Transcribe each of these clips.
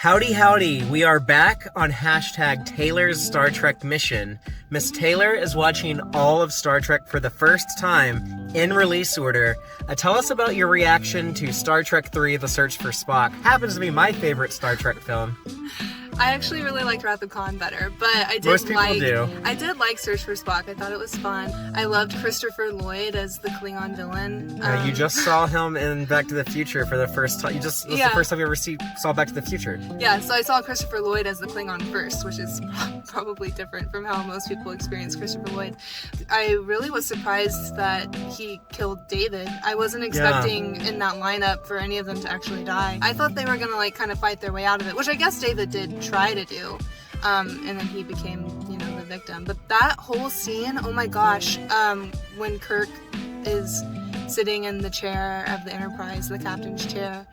Howdy, howdy. We are back on hashtag Taylor's Star Trek mission. Miss Taylor is watching all of Star Trek for the first time in release order. Tell us about your reaction to Star Trek III, The Search for Spock. Happens to be my favorite Star Trek film. I actually really liked Wrath of Khan better, but I did I did like Search for Spock. I thought it was fun. I loved Christopher Lloyd as the Klingon villain. You just saw him in Back to the Future for the first time. That's the first time you ever saw Back to the Future. Yeah, so I saw Christopher Lloyd as the Klingon first, which is probably different from how most people experience Christopher Lloyd. I really was surprised that he killed David. I wasn't expecting in that lineup for any of them to actually die. I thought they were gonna kind of fight their way out of it, which I guess David did try to do, and then he became the victim. But that whole scene, oh my gosh, when Kirk is sitting in the chair of the Enterprise, the captain's chair,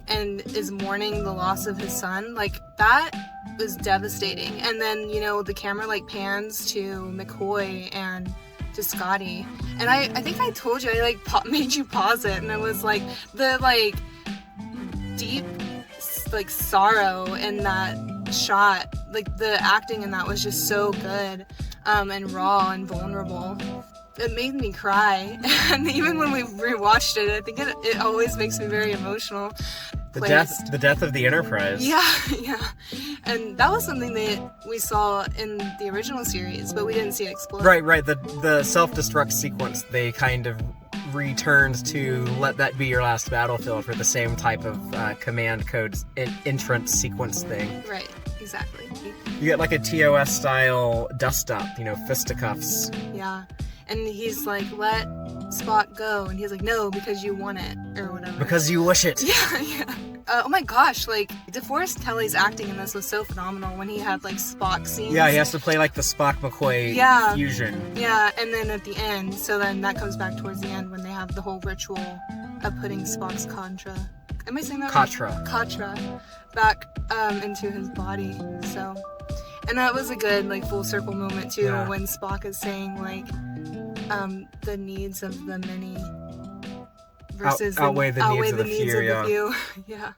and is mourning the loss of his son, that was devastating. And then the camera pans to McCoy and to Scotty, and I think I told you I made you pause it, and it was the deep sorrow in that shot. The acting in that was just so good, and raw and vulnerable. It made me cry, and even when we rewatched it, I think it always makes me very emotional. The death of the Enterprise. Yeah. And that was something that we saw in the original series, but we didn't see it explode. Right. The self-destruct sequence, they kind of returned to let that be your last battlefield for the same type of command code entrance sequence thing. Right, exactly. You get a TOS style dust up, fisticuffs. Yeah. And he's like, let Spock go. And he's like, no, because you want it, or whatever. Because you wish it. Yeah. Oh my gosh, DeForest Kelly's acting in this was so phenomenal when he had Spock scenes. Yeah, he has to play the Spock McCoy fusion. Yeah, and then at the end, so then that comes back towards the end when they have the whole ritual of putting Spock's Contra. Am I saying that right? Katra back into his body. So, and that was a good full circle moment too, when Spock is saying the needs of the many versus outweigh the needs of the few. Yeah.